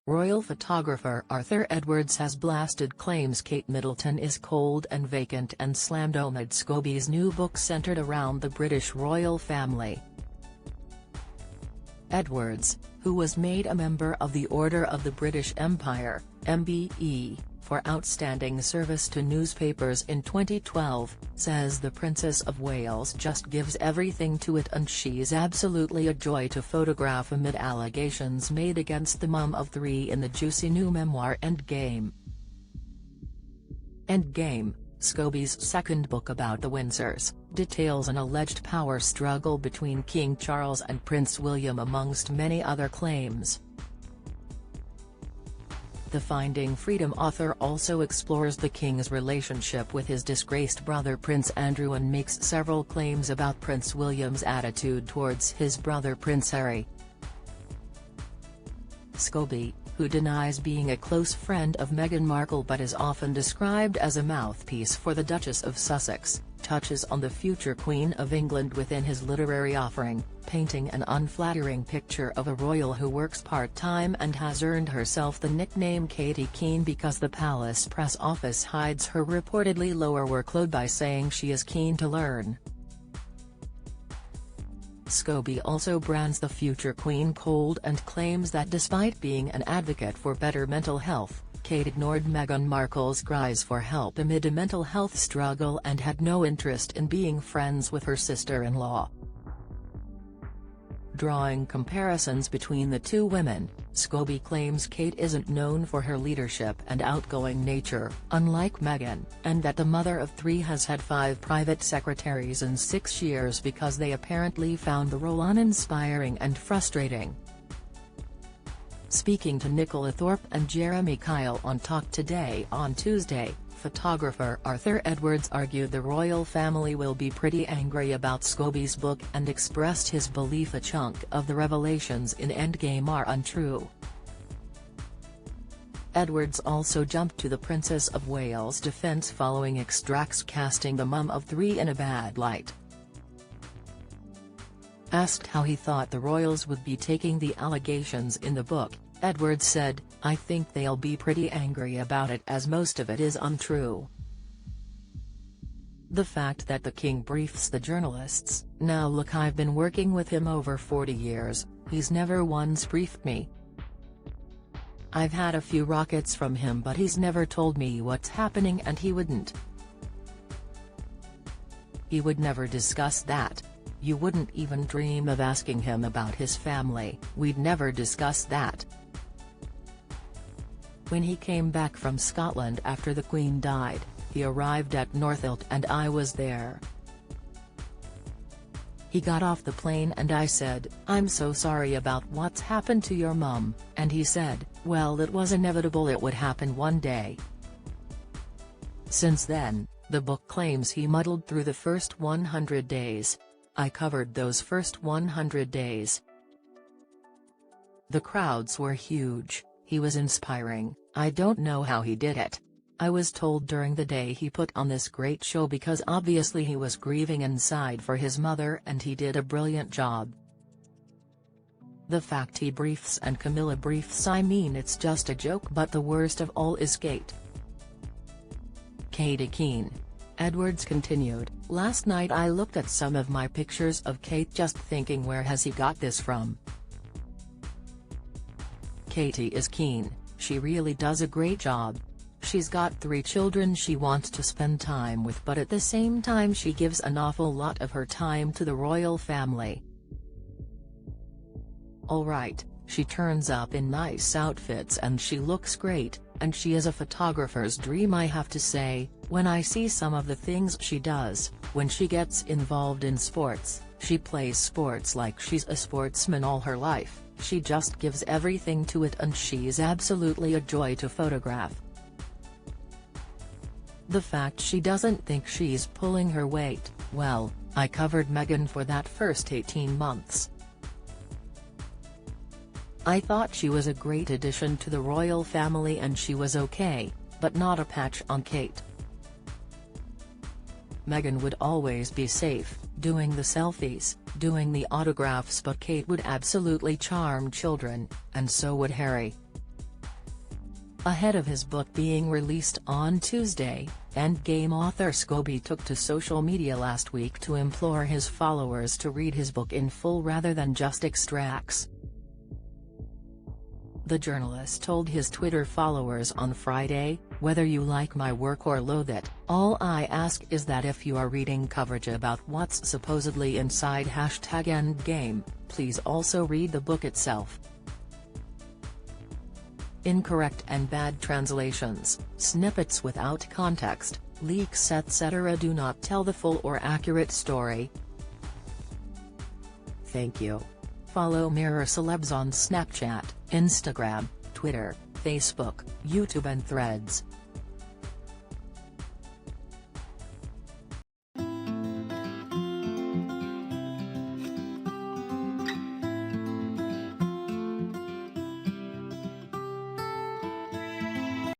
Royal photographer Arthur Edwards has blasted claims Kate Middleton is cold and vacant and slammed Omid Scobie's new book centered around the British royal family. Edwards, who was made a member of the Order of the British Empire, MBE, for outstanding service to newspapers in 2012, says the Princess of Wales just gives everything to it and she's absolutely a joy to photograph amid allegations made against the mum of three in the juicy new memoir Endgame. Endgame, Scobie's second book about the Windsors, details an alleged power struggle between King Charles and Prince William amongst many other claims. The Finding Freedom author also explores the King's relationship with his disgraced brother Prince Andrew and makes several claims about Prince William's attitude towards his brother Prince Harry. Scobie, who denies being a close friend of Meghan Markle but is often described as a mouthpiece for the Duchess of Sussex, touches on the future Queen of England within his literary offering, painting an unflattering picture of a royal who works part-time and has earned herself the nickname Katie Keane because the palace press office hides her reportedly lower workload by saying she is keen to learn. Scobie also brands the future Queen cold and claims that despite being an advocate for better mental health, Kate ignored Meghan Markle's cries for help amid a mental health struggle and had no interest in being friends with her sister-in-law. Drawing comparisons between the two women, Scobie claims Kate isn't known for her leadership and outgoing nature, unlike Meghan, and that the mother of three has had 5 private secretaries in 6 years because they apparently found the role uninspiring and frustrating. Speaking to Nicola Thorpe and Jeremy Kyle on Talk Today on Tuesday, photographer Arthur Edwards argued the royal family will be pretty angry about Scobie's book and expressed his belief a chunk of the revelations in Endgame are untrue. Edwards also jumped to the Princess of Wales' defence following extracts casting the mum of three in a bad light. Asked how he thought the royals would be taking the allegations in the book, Edwards said, "I think they'll be pretty angry about it as most of it is untrue. The fact that the king briefs the journalists, now look, I've been working with him over 40 years, he's never once briefed me. I've had a few rockets from him but he's never told me what's happening and he wouldn't. He would never discuss that. You wouldn't even dream of asking him about his family, we'd never discuss that." When he came back from Scotland after the Queen died, he arrived at Northolt and I was there. He got off the plane and I said, "I'm so sorry about what's happened to your mum," and he said, "Well, it was inevitable, it would happen one day." Since then, the book claims he muddled through the first 100 days. "I covered those first 100 days. The crowds were huge, he was inspiring, I don't know how he did it. I was told during the day he put on this great show because obviously he was grieving inside for his mother and he did a brilliant job. The fact he briefs and Camilla briefs, I mean, it's just a joke, but the worst of all is Kate. Katie Keane." Edwards continued, "Last night I looked at some of my pictures of Kate just thinking, where has he got this from? Katie is Keane, she really does a great job. She's got 3 children she wants to spend time with, but at the same time she gives an awful lot of her time to the royal family. Alright, she turns up in nice outfits and she looks great, and she is a photographer's dream, I have to say. When I see some of the things she does, when she gets involved in sports, she plays sports like she's a sportsman all her life, she just gives everything to it and she's absolutely a joy to photograph. The fact she doesn't think she's pulling her weight, well, I covered Meghan for that first 18 months. I thought she was a great addition to the royal family and she was okay, but not a patch on Kate. Meghan would always be safe, doing the selfies, doing the autographs, but Kate would absolutely charm children, and so would Harry. Ahead of his book being released on Tuesday, Endgame author Scobie took to social media last week to implore his followers to read his book in full rather than just extracts. The journalist told his Twitter followers on Friday, "Whether you like my work or loathe it, all I ask is that if you are reading coverage about what's supposedly inside #Endgame, please also read the book itself." Incorrect and bad translations, snippets without context, leaks etc. do not tell the full or accurate story. Thank you. Follow Mirror Celebs on Snapchat, Instagram, Twitter, Facebook, YouTube and Threads.